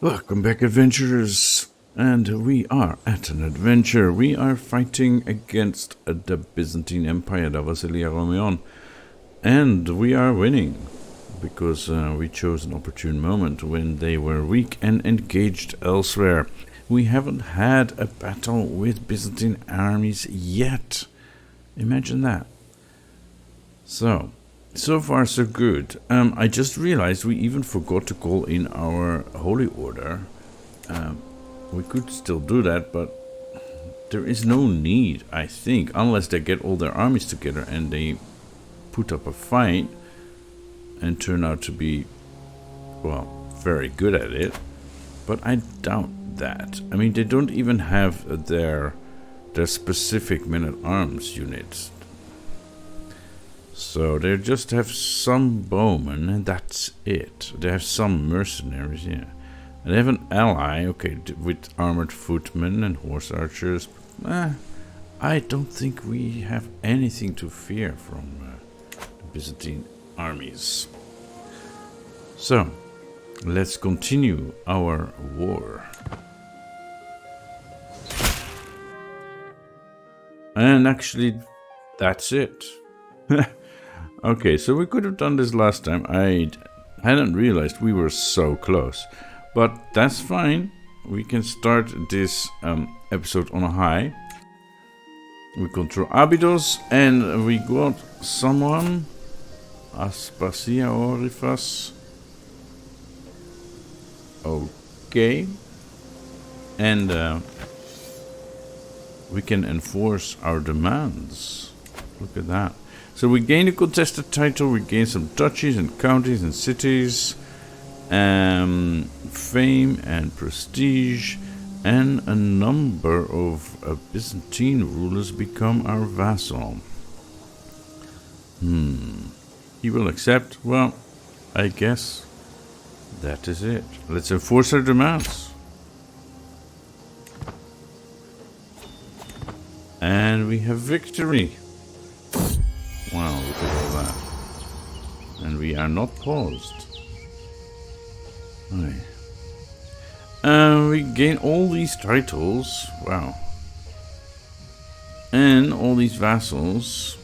Welcome back, adventurers. And we are at an adventure. We are fighting against the Byzantine Empire, the Vasilia Romeon. And we are winning. Because we chose an opportune moment when they were weak and engaged elsewhere. We haven't had a battle with Byzantine armies yet. Imagine that. So far so good. I just realized we even forgot to call in our holy order. We could still do that, but there is no need, I think, unless they get all their armies together and they put up a fight and turn out to be, well, very good at it. But I doubt that. I mean, they don't even have their specific men-at-arms units. So they just have some bowmen, and that's it. They have some mercenaries, yeah. And they have an ally, okay, with armored footmen and horse archers. I don't think we have anything to fear from the Byzantine armies. So, let's continue our war. And actually, that's it. Okay, so we could have done this last time. I hadn't realized we were so close. But that's fine. We can start this episode on a high. We control Abydos and we got someone. Aspasia Orifas. Okay. And we can enforce our demands. Look at that. So we gain a contested title, we gain some duchies and counties and cities, fame and prestige, and a number of Byzantine rulers become our vassal. He will accept. Well, I guess that is it. Let's enforce our demands. And we have victory. Wow, look at all that. And we are not paused. Right. We gain all these titles. Wow. And all these vassals.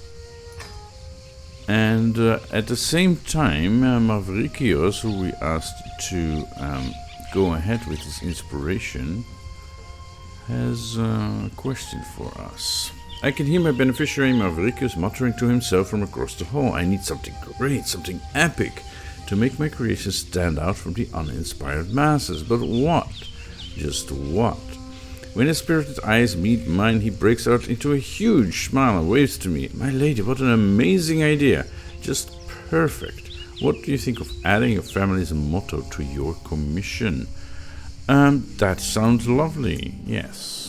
And at the same time, Mavricios, who we asked to go ahead with his inspiration, has a question for us. I can hear my beneficiary Mavricius muttering to himself from across the hall. I need something great, something epic, to make my creation stand out from the uninspired masses. But what? Just what? When his spirited eyes meet mine, he breaks out into a huge smile and waves to me. My lady, what an amazing idea. Just perfect. What do you think of adding your family's motto to your commission? That sounds lovely, yes.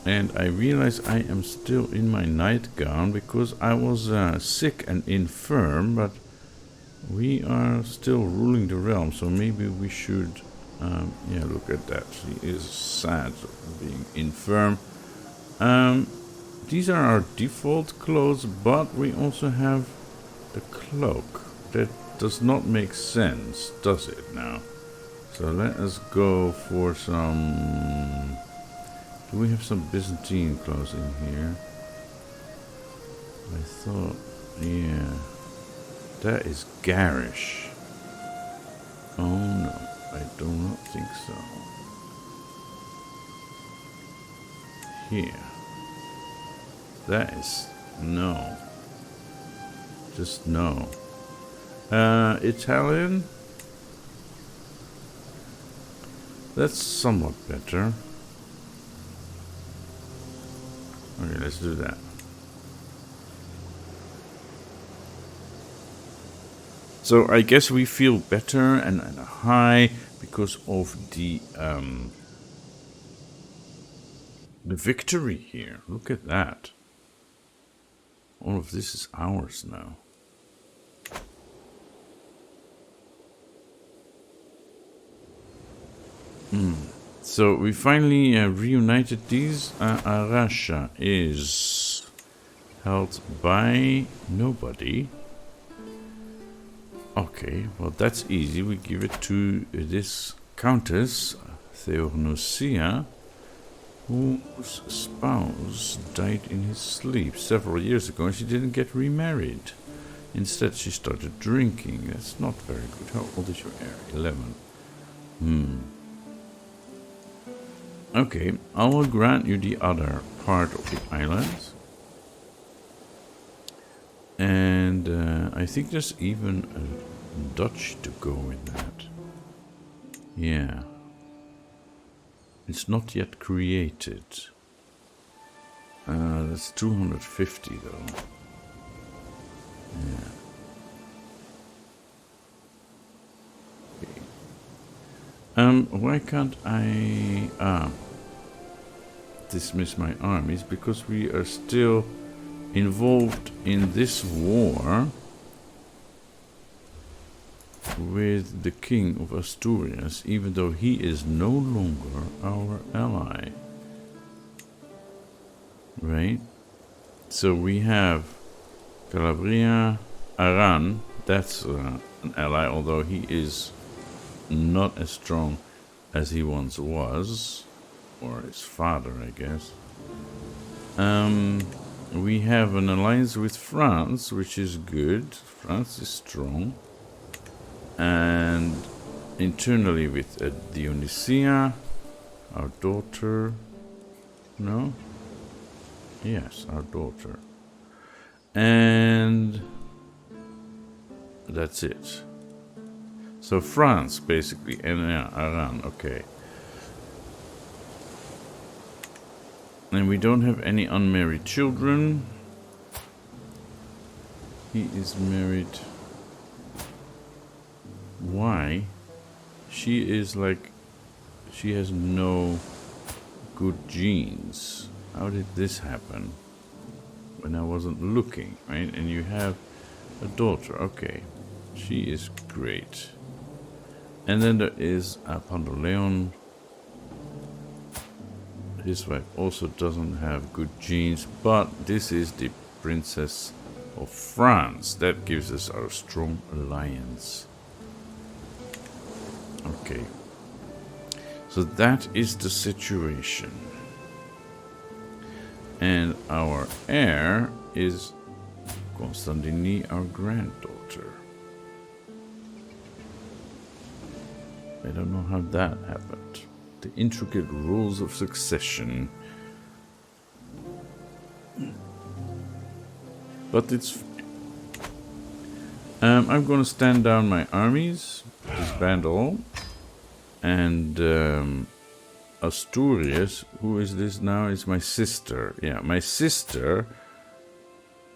And I realize I am still in my nightgown because I was sick and infirm, but we are still ruling the realm, so maybe we should, yeah, look at that. She is sad being infirm. These are our default clothes, but we also have the cloak. That does not make sense, does it now? So let us go for some... Do we have some Byzantine clothes in here? I thought, yeah. That is garish. Oh no, I do not think so. Here. That is, no. Just no. Italian? That's somewhat better. Okay, let's do that. So I guess we feel better and high because of the victory here. Look at that. All of this is ours now. So we finally reunited these. Arasha is held by nobody. Okay, well that's easy. We give it to this Countess Theonosia, whose spouse died in his sleep several years ago, and she didn't get remarried. Instead, she started drinking. That's not very good. How old is your heir? 11. Okay, I will grant you the other part of the island. And I think there's even a Dutch to go in that. Yeah. It's not yet created. That's 250 though. Yeah. Okay. Why can't I dismiss my armies? Because we are still involved in this war with the King of Asturias, even though he is no longer our ally. Right? So we have Calabria, Aran, that's an ally, although he is not as strong as he once was, or his father, I guess. We have an alliance with France, which is good. France is strong. And internally with Dionysia, our daughter. No? Yes, our daughter. And that's it. So France, basically, and Iran, okay. And we don't have any unmarried children. He is married. Why? She is like, she has no good genes. How did this happen? When I wasn't looking, right? And you have a daughter, okay. She is great. And then there is Pandoleon. His wife also doesn't have good genes, but this is the Princess of France. That gives us our strong alliance. Okay. So that is the situation. And our heir is Constantini, our granddaughter. I don't know how that happened. The intricate rules of succession. But it's... I'm going to stand down my armies, disband all. And Asturias, who is this now? Is my sister. Yeah, my sister,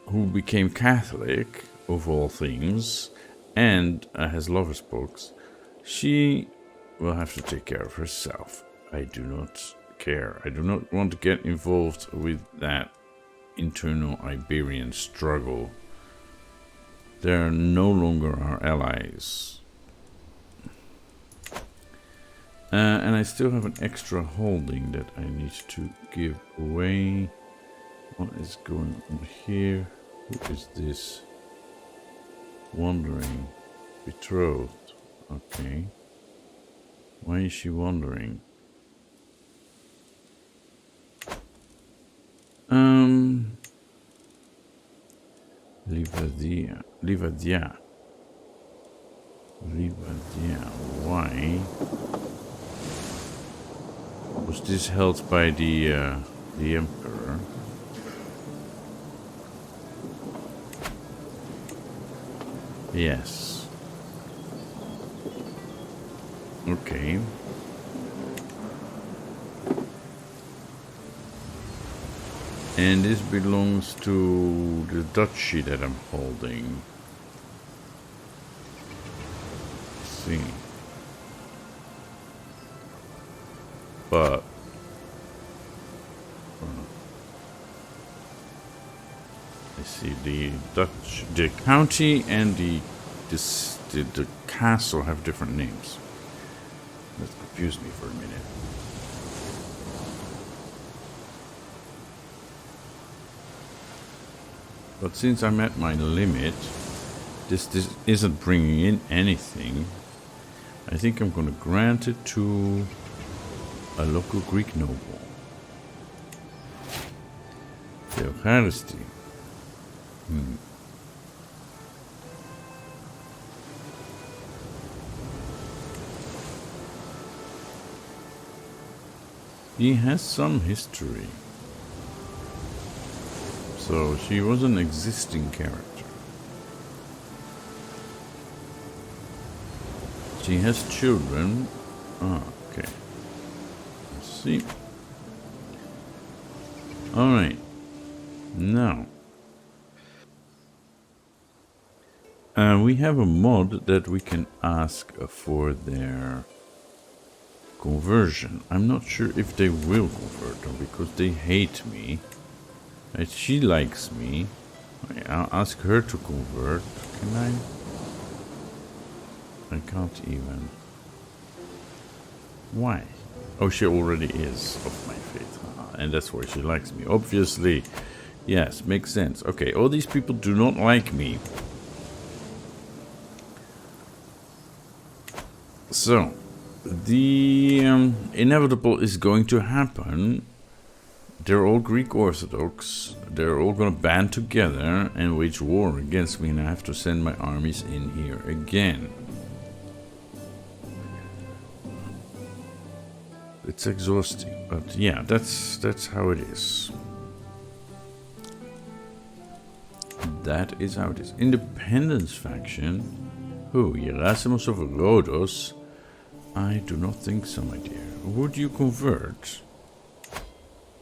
who became Catholic, of all things, and has lover's books. She will have to take care of herself. I do not care. I do not want to get involved with that internal Iberian struggle. They are no longer our allies. And I still have an extra holding that I need to give away. What is going on here? Who is this? Wandering. Betrothed. Okay. Why is she wandering? Livadia. Livadia. Livadia. Why? Was this held by the Emperor? Yes. Okay. And this belongs to the duchy that I'm holding. Let's see. But I see the county and the castle have different names. That confused me for a minute. But since I'm at my limit, this isn't bringing in anything. I think I'm gonna grant it to a local Greek noble. The Eucharisty. He has some history. So she was an existing character. She has children. Ah, okay. Let's see. Alright. Now. We have a mod that we can ask for their conversion. I'm not sure if they will convert them because they hate me. Right? She likes me. I'll ask her to convert. Can I? I can't even. Why? Oh, she already is of my faith. And that's why she likes me. Obviously. Yes, makes sense. Okay, all these people do not like me. So, the inevitable is going to happen. They're all Greek Orthodox. They're all going to band together and wage war against me, and I have to send my armies in here again. It's exhausting, but yeah, that's how it is. That is how it is. Independence faction. Who? Gerasimos of Rhodos? I do not think so, my dear. Would you convert?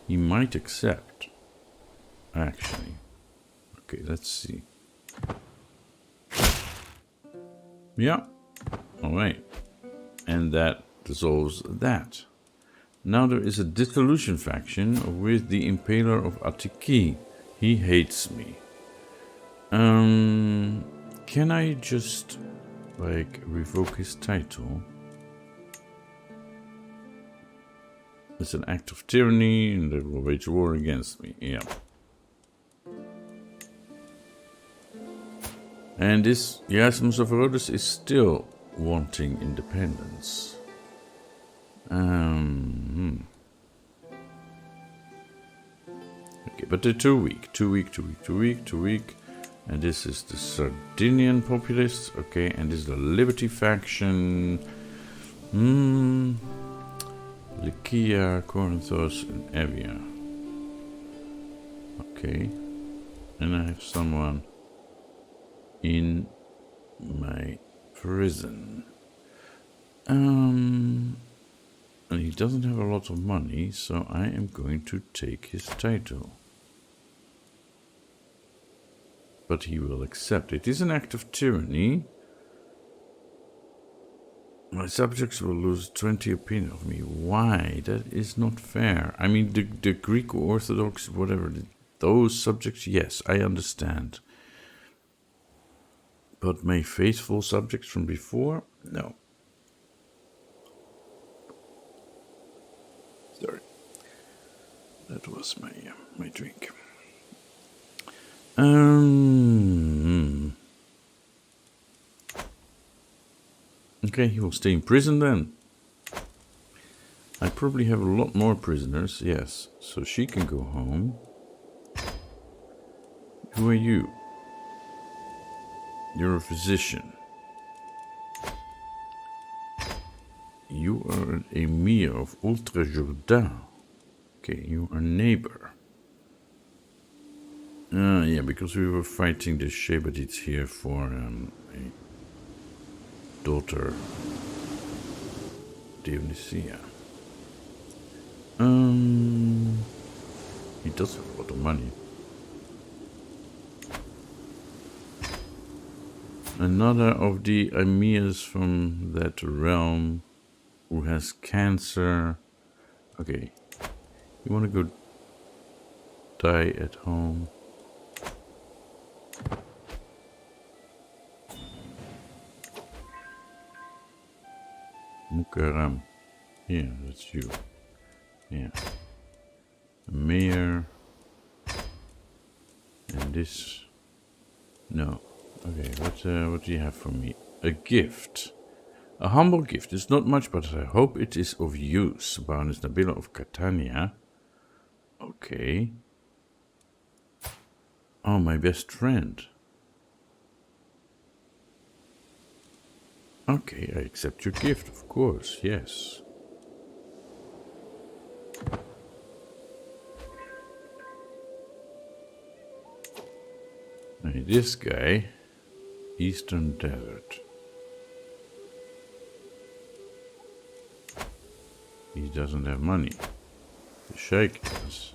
He might accept. Actually. Okay, let's see. Yeah. Alright. And that dissolves that. Now there is a dissolution faction with the Impaler of Attiki. He hates me. Can I just, like, revoke his title? It's an act of tyranny and they will wage war against me. Yeah. And this Gerasimos of Rhodos is still wanting independence. Okay, but they're too weak. Too weak. And this is the Sardinian populists. Okay, and this is the Liberty faction. Lycia, Corinthos, and Evia. Okay. And I have someone in my prison. And he doesn't have a lot of money, so I am going to take his title. But he will accept it. It is an act of tyranny. My subjects will lose 20 opinion of me. Why? That is not fair. I mean, the Greek Orthodox, whatever, those subjects, yes, I understand. But my faithful subjects from before? No. Sorry. That was my drink. Okay, he will stay in prison then. I probably have a lot more prisoners, yes. So she can go home. Who are you? You're a physician. You are an emir of Ultra Jourdain. Okay, you are a neighbor. Yeah, because we were fighting the Shebadites here for a daughter, Dionysia. He does have a lot of money. Another of the emirs from that realm who has cancer. Okay, you want to go die at home? Mukaram. Yeah, that's you. Yeah. The mayor. And this. No. Okay, what do you have for me? A gift. A humble gift is not much, but I hope it is of use. Baroness Nabila of Catania. Okay. Oh, my best friend. Okay, I accept your gift, of course, yes. Now, this guy, Eastern Desert. He doesn't have money. The Sheikh does.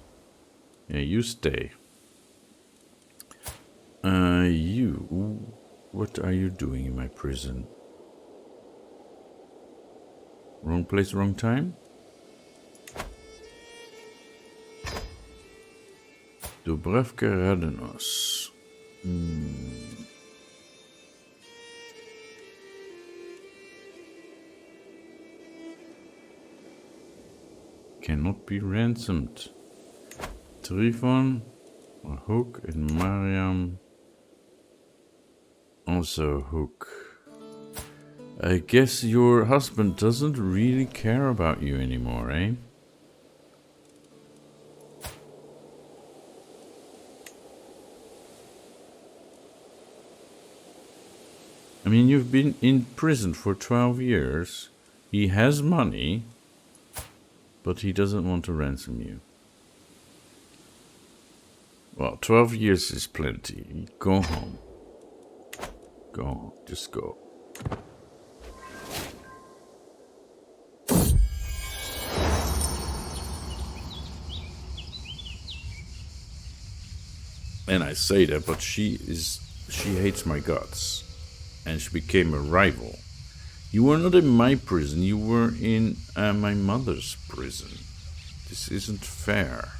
Yeah, you stay. You. What are you doing in my prison? Wrong place, wrong time? Dubravka Radenos. Cannot be ransomed. Trifon, a hook, and Mariam, also a hook. I guess your husband doesn't really care about you anymore, eh? I mean, you've been in prison for 12 years. He has money, but he doesn't want to ransom you. Well, 12 years is plenty. Go home. Go home. Just go. And I say that, but she hates my guts. And she became a rival. You were not in my prison, you were in my mother's prison. This isn't fair.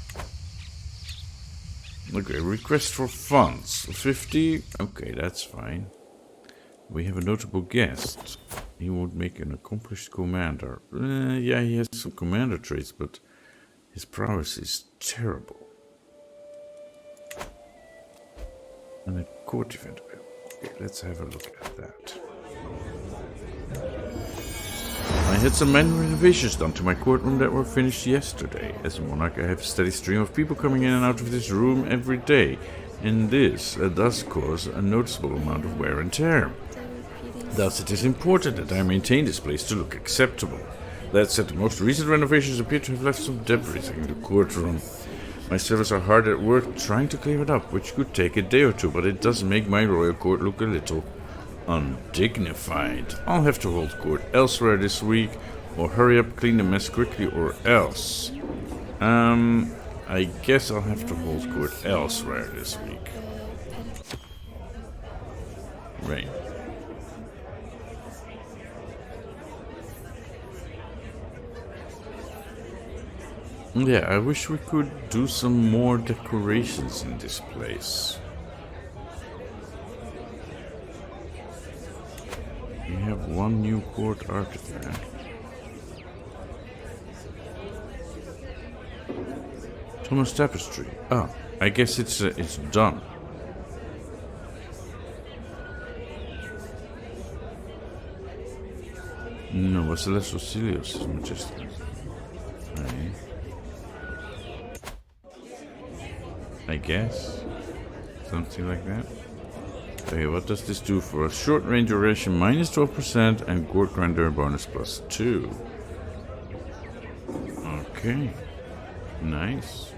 Okay, request for funds. 50? Okay, that's fine. We have a notable guest. He would make an accomplished commander. Yeah, he has some commander traits, but his prowess is terrible. And a court event. Okay, let's have a look at that. I had some minor renovations done to my courtroom that were finished yesterday. As a monarch, I have a steady stream of people coming in and out of this room every day, and this does cause a noticeable amount of wear and tear. Thus, it is important that I maintain this place to look acceptable. That said, the most recent renovations appear to have left some debris in the courtroom. My servants are hard at work trying to clear it up, which could take a day or two, but it does make my royal court look a little undignified. I'll have to hold court elsewhere this week, or hurry up, clean the mess quickly, or else. I guess I'll have to hold court elsewhere this week. Right. Yeah, I wish we could do some more decorations in this place. We have one new court artifact. Thomas Tapestry. Ah, I guess it's done. No, Basileus Cilius is majestic. Right. I guess. Something like that. Okay, what does this do for us? Short range duration minus 12% and court grandeur bonus plus 2. Okay. Nice.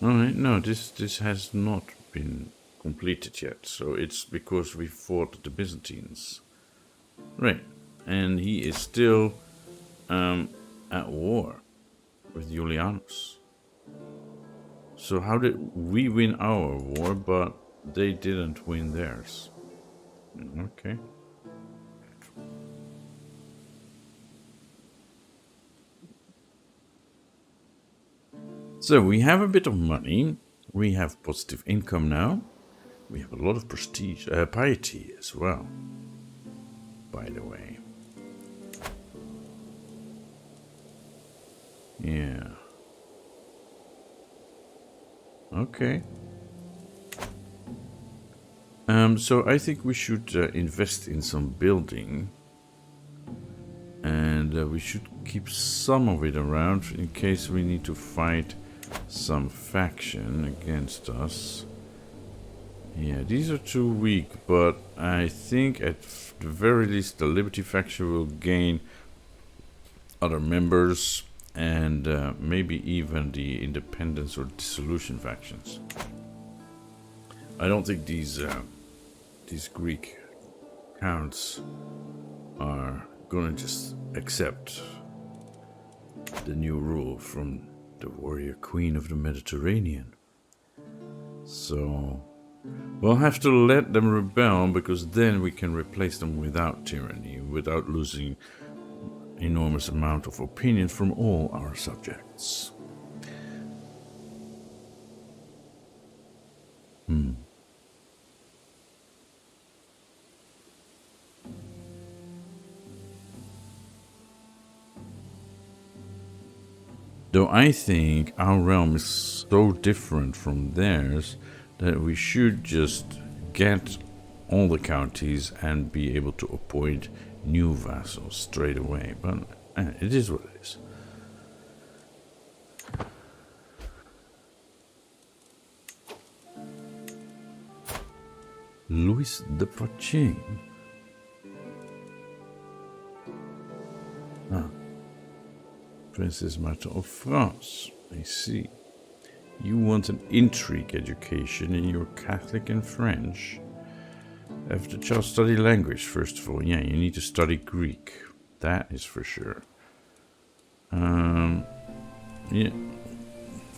Alright, no, this has not been completed yet, so it's because we fought the Byzantines. Right, and he is still at war with Julianus. So how did we win our war, but they didn't win theirs? Okay. So we have a bit of money, we have positive income now, we have a lot of prestige, piety as well, by the way. Yeah. Okay. So I think we should invest in some building. And we should keep some of it around in case we need to fight some faction against us. Yeah, these are too weak, but I think at the very least the Liberty faction will gain other members and maybe even the Independence or Dissolution factions. I don't think these Greek counts are gonna just accept the new rule from the warrior queen of the Mediterranean. So we'll have to let them rebel, because then we can replace them without tyranny, without losing enormous amount of opinion from all our subjects. Though I think our realm is so different from theirs that we should just get all the counties and be able to appoint new vassals straight away. But it is what it is. Louis de Poitiers. Princess Martha of France, I see. You want an intrigue education and you're Catholic and French. Have the child study language, first of all. Yeah, you need to study Greek. That is for sure. Yeah.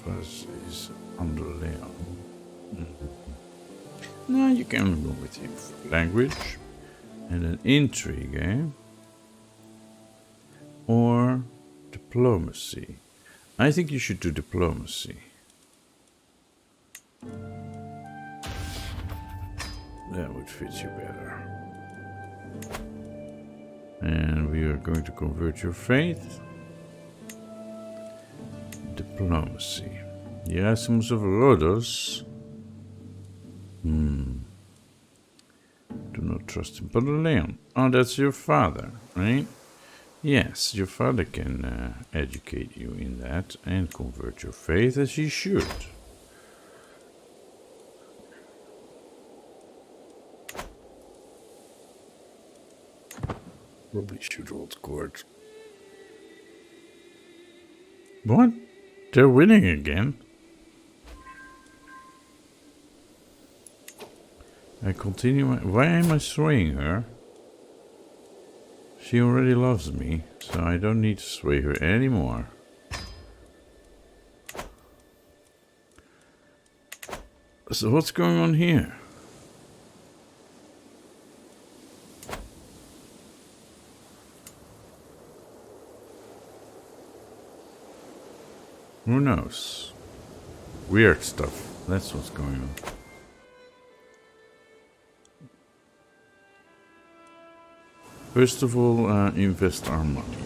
Was is under Leon. No, you can go with him for language. And an intrigue, eh? Or diplomacy. I think you should do diplomacy. That would fit you better. And we are going to convert your faith. Diplomacy. Erasmus of Rhodos. Do not trust him. But Leon. Oh, that's your father, right? Yes, your father can educate you in that and convert your faith as he should. Probably should hold court. What? They're winning again? I continue my... Why am I swaying her? She already loves me, so I don't need to sway her anymore. So what's going on here? Who knows? Weird stuff. That's what's going on. First of all, invest our money.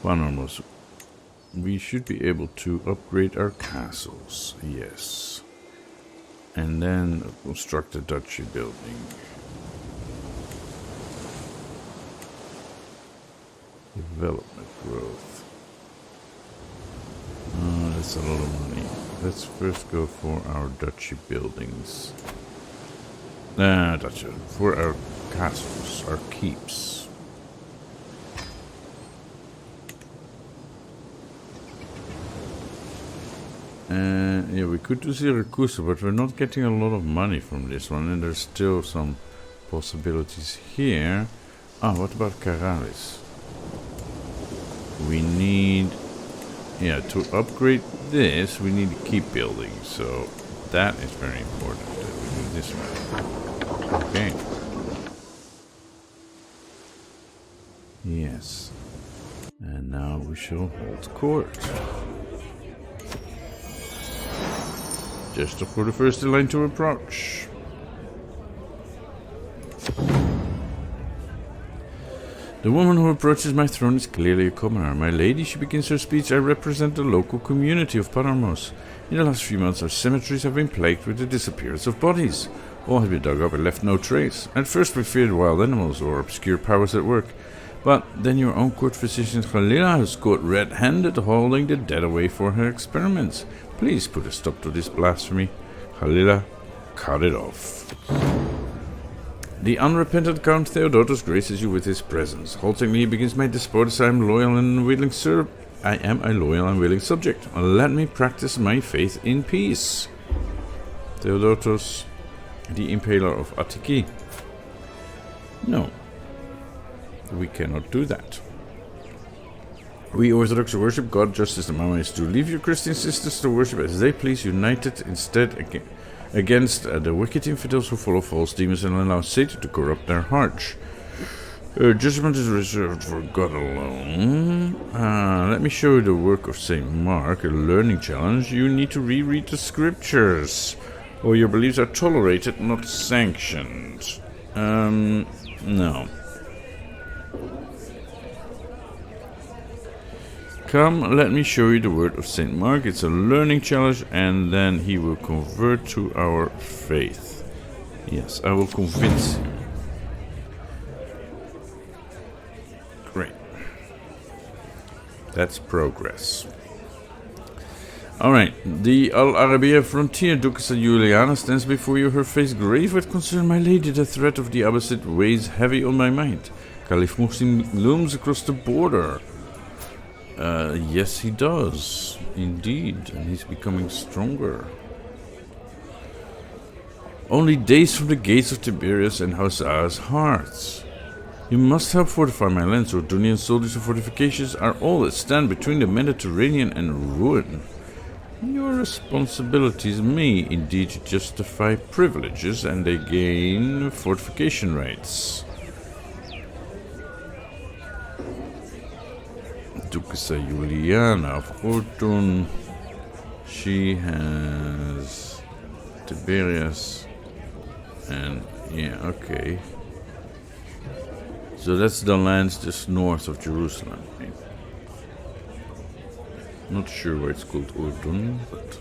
Panormos. We should be able to upgrade our castles, yes. And then construct a duchy building. Development growth. Oh, that's a lot of money. Let's first go for our duchy buildings. Duchy. For our castles, our keeps. Yeah, we could do Syracuse, but we're not getting a lot of money from this one, and there's still some possibilities here. What about Caralis? We need... Yeah, to upgrade this, we need to keep building, so that is very important that we do this one. Okay. Yes. And now we shall hold court. Just for the first in line to approach. The woman who approaches my throne is clearly a commoner. My lady, she begins her speech, I represent the local community of Paramos. In the last few months, our cemeteries have been plagued with the disappearance of bodies. All have been dug up and left no trace. At first we feared wild animals or obscure powers at work. But then your own court physician Khalila was caught red-handed holding the dead away for her experiments. Please put a stop to this blasphemy. Khalila, cut it off. The unrepentant Count Theodotus graces you with his presence. Haltingly he begins, my despotus, I am a loyal and willing subject. Let me practice my faith in peace. Theodotus, the impaler of Attiki. No. We cannot do that. We Orthodox worship God just as the Maoists do. Leave your Christian sisters to worship as they please, united instead against the wicked infidels who follow false demons and allow Satan to corrupt their hearts. Judgment is reserved for God alone. Let me show you the work of St. Mark, a learning challenge. You need to reread the scriptures, or your beliefs are tolerated, not sanctioned. No. Come, let me show you the word of St. Mark. It's a learning challenge, and then he will convert to our faith. Yes, I will convince him. Great. That's progress. Alright, the Al Arabiya frontier, Duchess Juliana, stands before you, her face grave with concern. My lady, the threat of the Abbasid weighs heavy on my mind. Caliph Muslim looms across the border. Yes, he does, indeed, and he's becoming stronger. Only days from the gates of Tiberias and Hossa's hearts. You must help fortify my lands. Ordunian soldiers and fortifications are all that stand between the Mediterranean and ruin. Your responsibilities may indeed justify privileges, and they gain fortification rights. Duchessa Juliana of Ordun. She has Tiberias and yeah, okay. So that's the lands just north of Jerusalem. Right? Not sure why it's called Ordun, but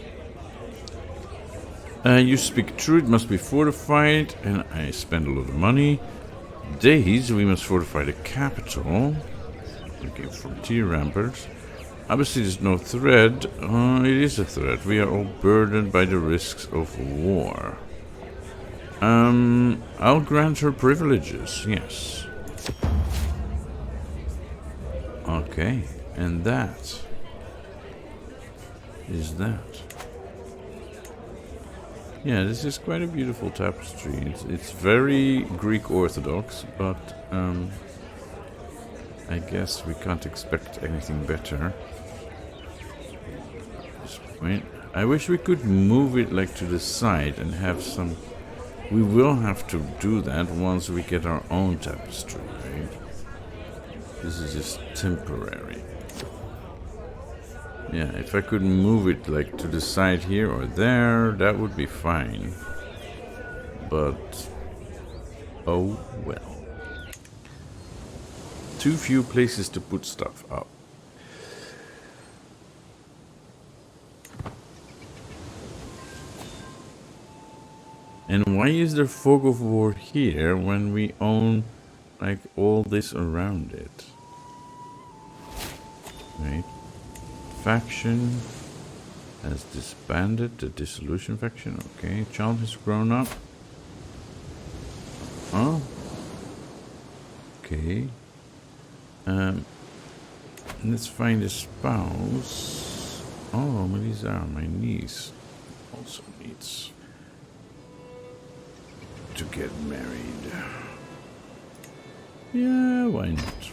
you speak true, it must be fortified, and I spend a lot of money. Days, we must fortify the capital. Okay, frontier ramparts. Abbasid is no threat. It is a threat. We are all burdened by the risks of war. I'll grant her privileges, yes. Okay, and that is that. Yeah, this is quite a beautiful tapestry. It's very Greek Orthodox, but I guess we can't expect anything better. Just wait. I wish we could move it like to the side and have some. We will have to do that once we get our own tapestry, right? This is just temporary. Yeah, if I could move it like to the side here or there, that would be fine. But oh well. Too few places to put stuff up. And why is there fog of war here when we own like all this around it? Right? Faction has disbanded, the dissolution faction. Okay, child has grown up. Oh. Okay. Let's find a spouse. Oh, Melissa, my niece, also needs to get married. Yeah, why not?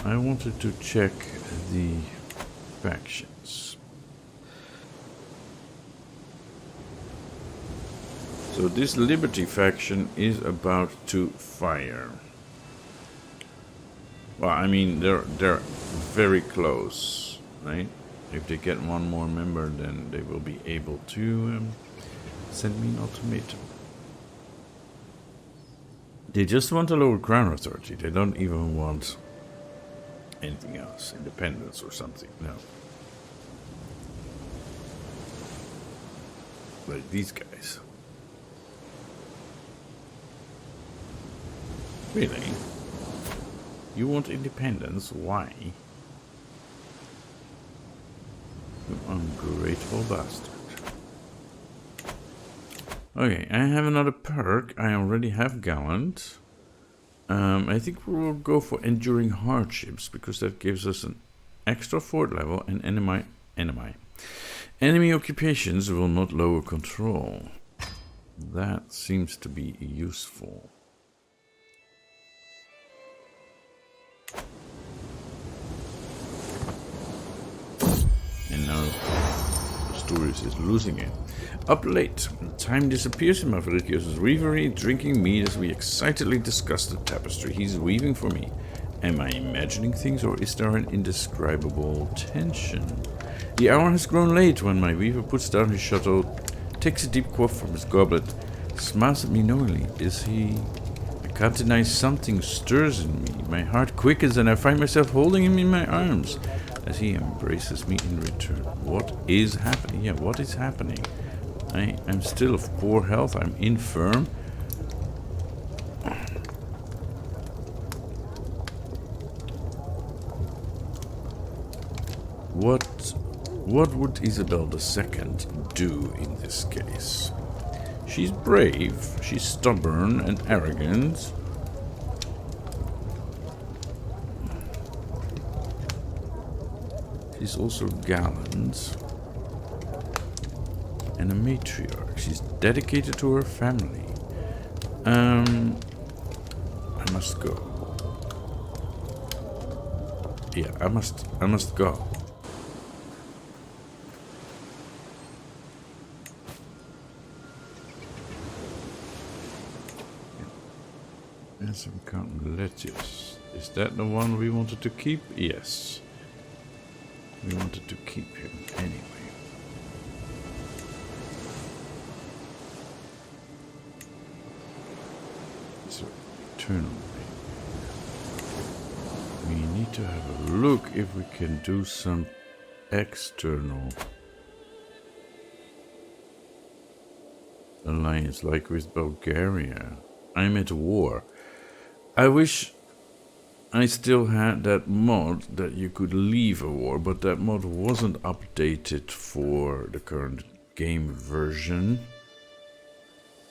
I wanted to check the factions. So this Liberty faction is about to fire. Well, I mean, they're very close, right? If they get one more member, then they will be able to Send me an ultimatum. They just want a lower crown authority. They don't even want anything else. Independence or something. No. Like these guys. Really? You want independence? Why? You ungrateful bastard. Okay, I have another perk. I already have Gallant. I think we will go for Enduring Hardships, because that gives us an extra fort level and enemy occupations will not lower control. That seems to be useful. And now Stories is losing it. Up late, time disappears in Mavrikio's reverie, drinking mead as we excitedly discuss the tapestry he's weaving for me. Am I imagining things, or is there an indescribable tension? The hour has grown late when my weaver puts down his shuttle, takes a deep quaff from his goblet, smiles at me knowingly. Is he... I can't deny something stirs in me. My heart quickens and I find myself holding him in my arms as he embraces me in return. What is happening? Yeah, what is happening? I am still of poor health. I'm infirm. What would Isabel II do in this case? She's brave, she's stubborn and arrogant. She's also gallant and a matriarch. She's dedicated to her family. I must go. Yeah, I must go. Yes, we can't let you. Is that the one we wanted to keep? Yes. We wanted to keep him anyway. So, eternally. We need to have a look if we can do some external alliance, like with Bulgaria. I'm at war. I wish I still had that mod that you could leave a war, but that mod wasn't updated for the current game version.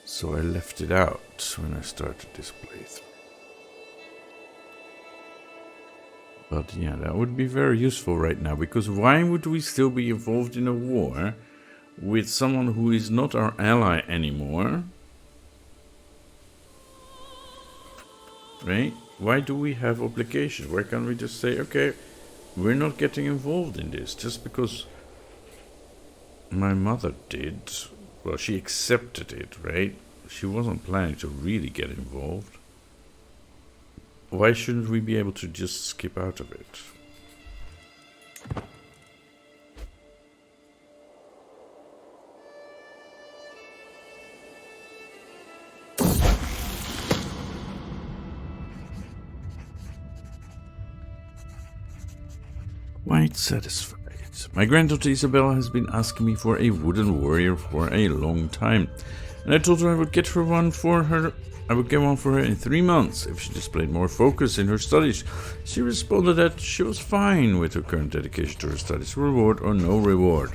So I left it out when I started this playthrough. But yeah, that would be very useful right now, because why would we still be involved in a war with someone who is not our ally anymore? Right? Why do we have obligations? Why can't we just say, okay, we're not getting involved in this just because my mother did? Well, she accepted it, right? She wasn't planning to really get involved. Why shouldn't we be able to just skip out of it? Quite satisfied. My granddaughter Isabel has been asking me for a wooden warrior for a long time, and I told her I would get one for her in 3 months if she displayed more focus in her studies. She responded that she was fine with her current dedication to her studies, reward or no reward.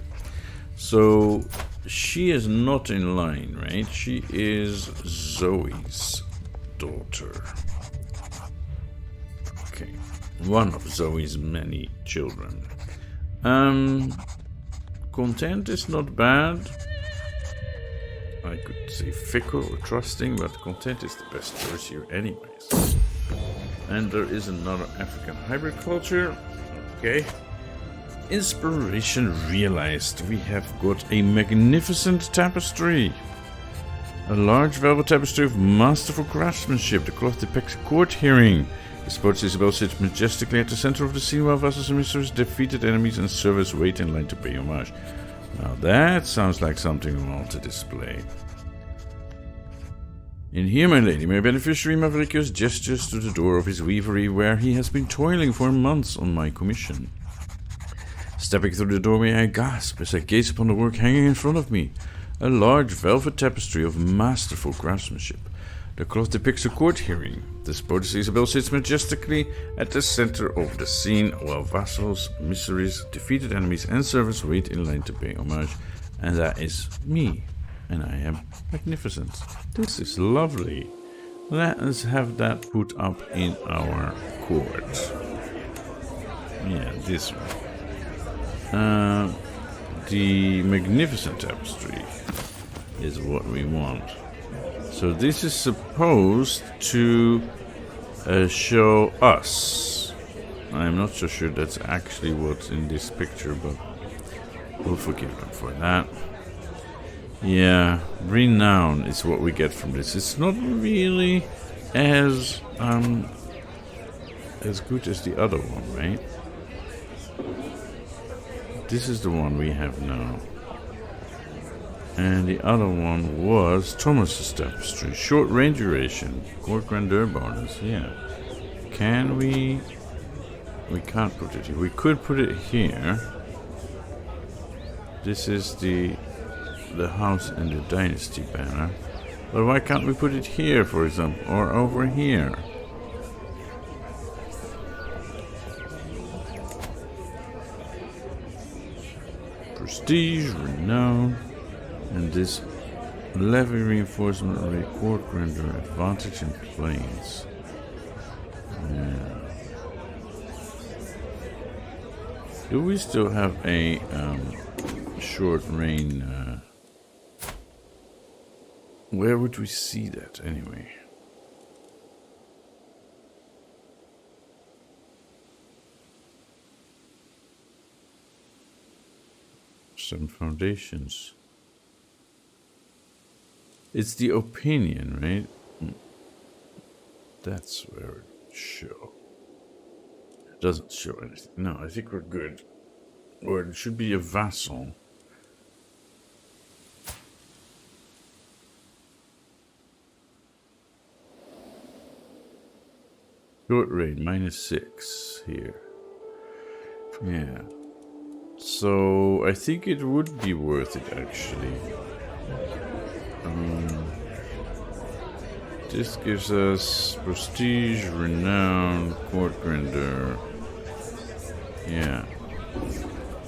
So she is not in line, right? She is Zoe's daughter. Okay. One of Zoe's many children. Content is not bad. I could say fickle or trusting, but content is the best choice here anyways. And there is another African hybrid culture. Okay. Inspiration realized. We have got a magnificent tapestry. A large velvet tapestry of masterful craftsmanship. The cloth depicts a court hearing. The sports Isabel sits majestically at the center of the scene while vassals and ministers defeated enemies and servants wait in line to pay homage. Now that sounds like something we want to display. In here, my lady, my beneficiary Mavricius gestures to the door of his weavery where he has been toiling for months on my commission. Stepping through the doorway, I gasp as I gaze upon the work hanging in front of me. A large velvet tapestry of masterful craftsmanship. The cloth depicts a court hearing. The spotless Isabel sits majestically at the center of the scene, while vassals, missionaries, defeated enemies, and servants wait in line to pay homage. And that is me. And I am magnificent. This is lovely. Let us have that put up in our court. Yeah, this one. The magnificent tapestry is what we want. So this is supposed to show us. I'm not so sure that's actually what's in this picture, but we'll forgive them for that. Yeah, renown is what we get from this. It's not really as good as the other one, right? This is the one we have now. And the other one was Thomas's tapestry. Short range duration. Court grandeur bonus, yeah. Can we... We can't put it here. We could put it here. This is the house and the dynasty banner. But why can't we put it here, for example? Or over here? Prestige, renown. And this levy reinforcement array court grandeur advantage in planes. Yeah. Do we still have a short range? Where would we see that anyway? Some foundations. It's the opinion, right? That's where it show. It doesn't show anything. No, I think we're good. Or it should be a vassal. Short range, -6 here. Yeah. So I think it would be worth it actually. This gives us prestige, renown, court grandeur. Yeah.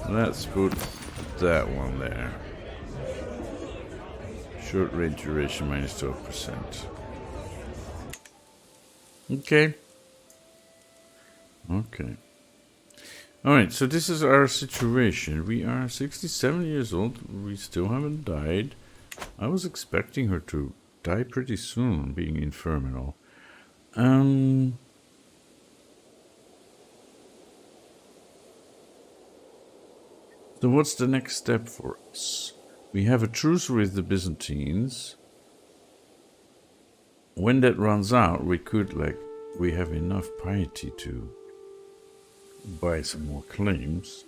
Let's put that one there. Short range duration -12%. Okay. Okay. Alright, so this is our situation. We are 67 years old. We still haven't died. I was expecting her to die pretty soon, being infirm and all. So what's the next step for us? We have a truce with the Byzantines. When that runs out, we could, we have enough piety to buy some more claims.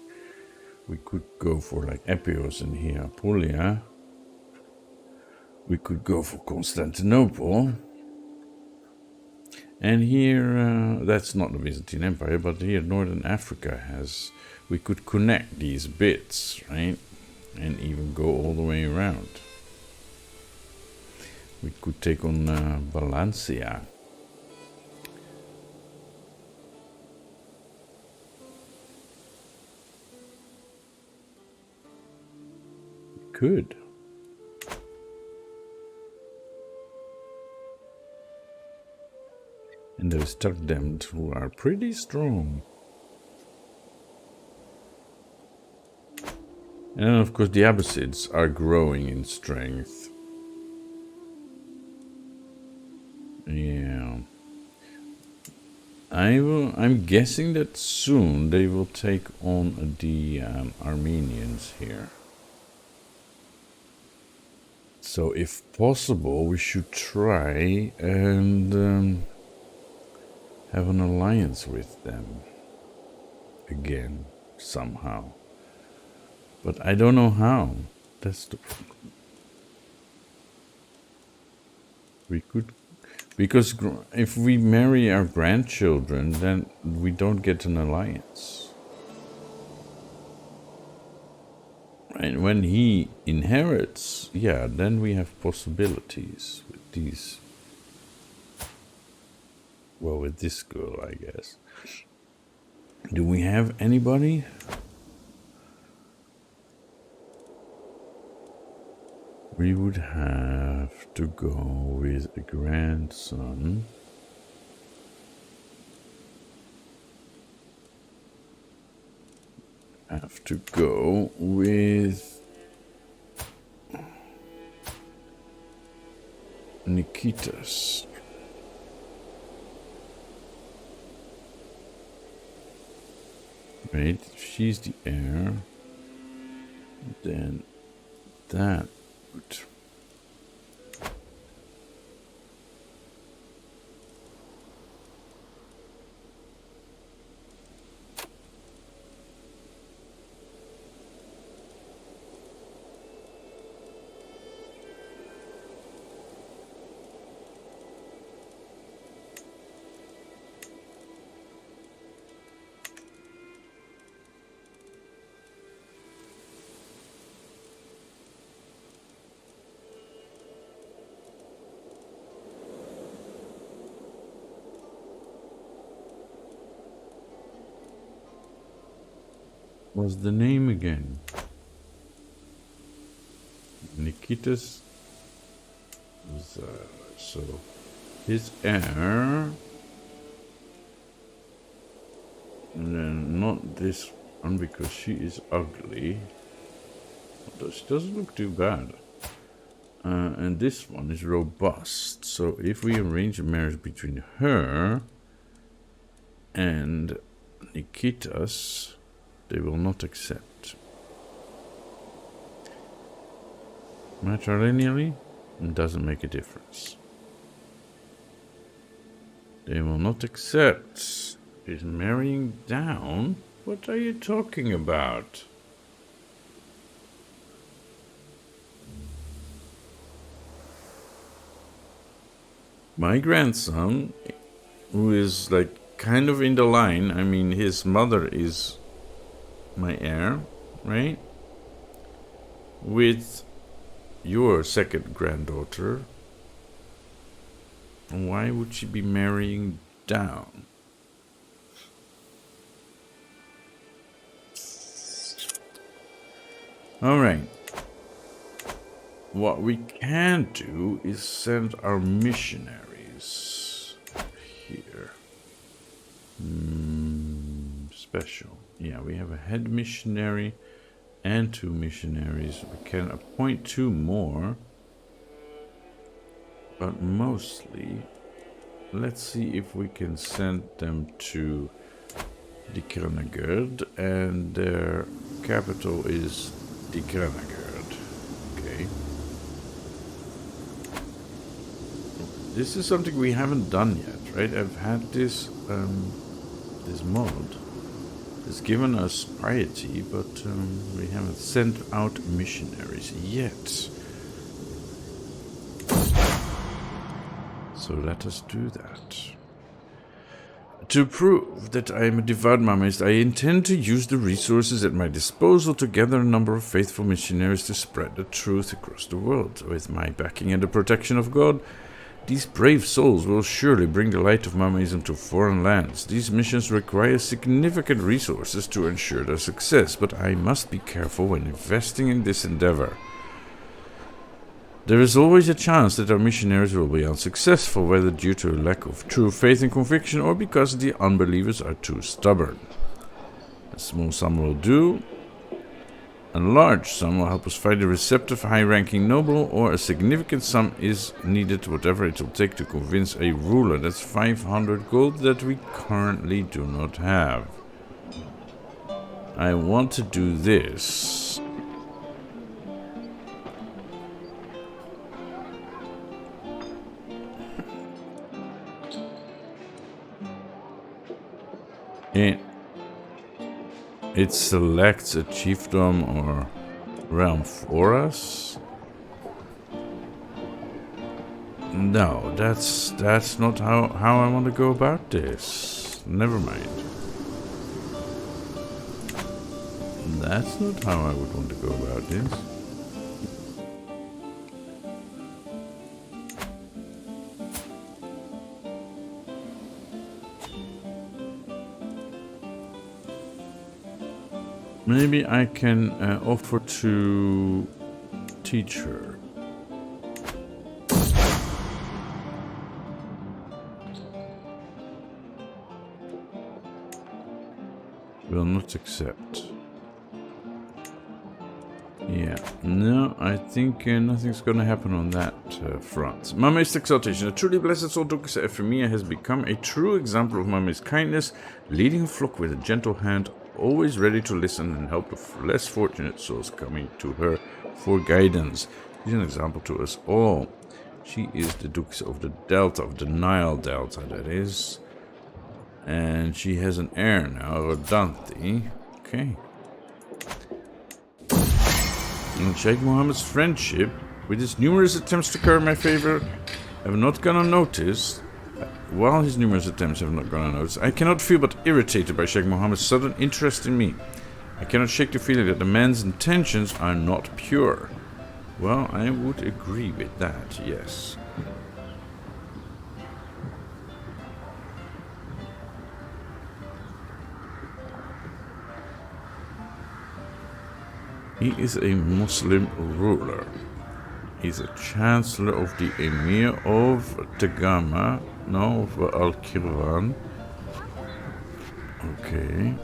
We could go for Epios and Hierapolia. We could go for Constantinople. And here, that's not the Byzantine Empire, but here Northern Africa has... We could connect these bits, right? And even go all the way around. We could take on Valencia. We could. And there's Tugdemd who are pretty strong. And then of course the Abbasids are growing in strength. Yeah. I'm guessing that soon they will take on the Armenians here. So if possible, we should try and have an alliance with them again, somehow. But I don't know how. That's the problem. We could, because if we marry our grandchildren, then we don't get an alliance. And when he inherits, yeah, then we have possibilities with these. Well, with this girl, I guess. Do we have anybody? We would have to go with a grandson. Have to go with Nikitas. Right, if she's the heir, then that would. What's the name again? Nikitas. So his heir, and then not this one because she is ugly. Although she doesn't look too bad. And this one is robust. So if we arrange a marriage between her and Nikitas, they will not accept. Matrilineally, it doesn't make a difference. They will not accept. Is marrying down? What are you talking about? My grandson, who is like kind of in the line, I mean, his mother is my heir, right? With your second granddaughter. Why would she be marrying down? Alright. What we can do is send our missionaries here. Special. Yeah, we have a head missionary and 2 missionaries. We can appoint 2 more. But mostly, let's see if we can send them to the Kranagerd, and their capital is the Kranagerd. Okay. This is something we haven't done yet, right? I've had this this mod. It's given us piety, but we haven't sent out missionaries yet. So let us do that. To prove that I am a devout Mamist, I intend to use the resources at my disposal to gather a number of faithful missionaries to spread the truth across the world. With my backing and the protection of God, these brave souls will surely bring the light of Mamaism to foreign lands. These missions require significant resources to ensure their success, but I must be careful when investing in this endeavor. There is always a chance that our missionaries will be unsuccessful, whether due to a lack of true faith and conviction or because the unbelievers are too stubborn. A small sum will do. A large sum will help us find a receptive, high-ranking noble, or a significant sum is needed, whatever it will take to convince a ruler. That's 500 gold that we currently do not have. I want to do this. And It selects a chiefdom or realm for us. No, that's not how I want to go about this. Never mind. That's not how I would want to go about this. Maybe I can offer to teach her. Will not accept. Yeah, no, I think nothing's gonna happen on that front. Mame's exaltation. A truly blessed soul, Duchess Euphemia, has become a true example of Mame's kindness, leading a flock with a gentle hand, always ready to listen and help the less fortunate souls coming to her for guidance. She's an example to us all. She is the Duchess of the Delta, of the Nile Delta, that is. And she has an heir now, Rodante. Okay. And Sheikh Mohammed's friendship, with his numerous attempts to curry my favor, have not gone unnoticed. While his numerous attempts have not gone unnoticed, I cannot feel but irritated by Sheikh Mohammed's sudden interest in me. I cannot shake the feeling that the man's intentions are not pure. Well, I would agree with that, yes. He is a Muslim ruler. He's a chancellor of the Emir of Tegama, no, of Al-Kirwan. Okay.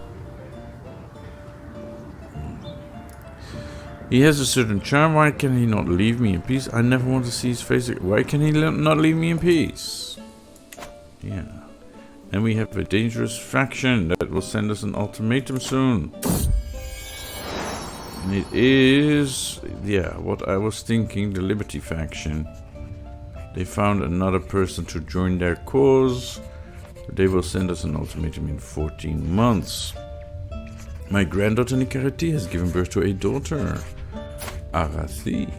He has a certain charm. Why can he not leave me in peace? I never want to see his face. Why can he not leave me in peace? Yeah. And we have a dangerous faction that will send us an ultimatum soon. And it is, yeah, what I was thinking, the Liberty faction. They found another person to join their cause. They will send us an ultimatum in 14 months. My granddaughter Nikarati has given birth to a daughter, Arathi.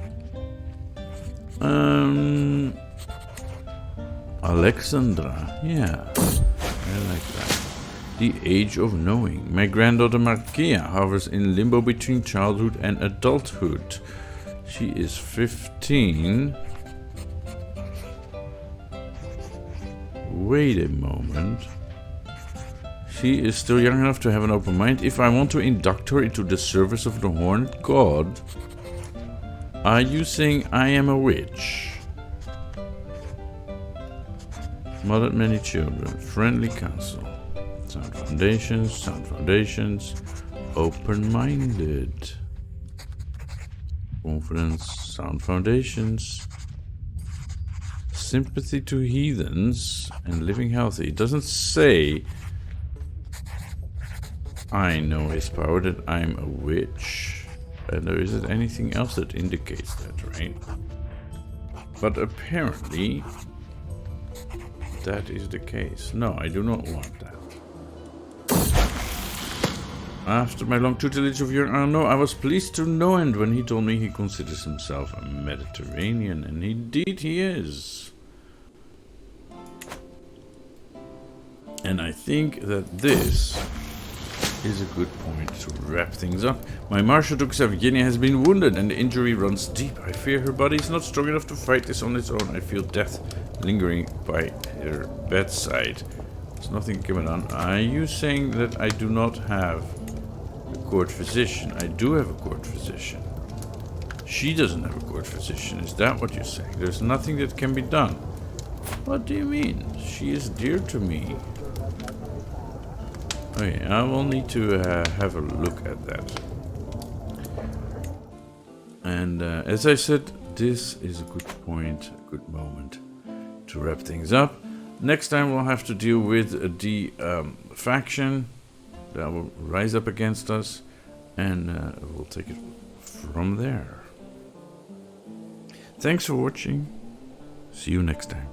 Alexandra, yeah, I like that. The age of knowing. My granddaughter Markia hovers in limbo between childhood and adulthood. She is 15. Wait a moment. She is still young enough to have an open mind. If I want to induct her into the service of the Horned God, are you saying I am a witch? Mothered many children. Friendly counsel. Sound foundations. Open-minded. Confidence. Sound foundations. Sympathy to heathens and living healthy. It doesn't say I know his power, that I'm a witch. And there isn't anything else that indicates that, right? But apparently that is the case. No, I do not want that. After my long tutelage of young Arnaud, I was pleased to know him when he told me he considers himself a Mediterranean, and indeed he is. And I think that this is a good point to wrap things up. My Marshal Duchess of Virginia has been wounded and the injury runs deep. I fear her body is not strong enough to fight this on its own. I feel death lingering by her bedside. There's nothing can be done. Are you saying that I do not have a court physician? I do have a court physician. She doesn't have a court physician. Is that what you're saying? There's nothing that can be done. What do you mean? She is dear to me. Okay, I will need to have a look at that. And as I said, this is a good point, a good moment to wrap things up. Next time we'll have to deal with the faction that will rise up against us, and we'll take it from there. Thanks for watching. See you next time.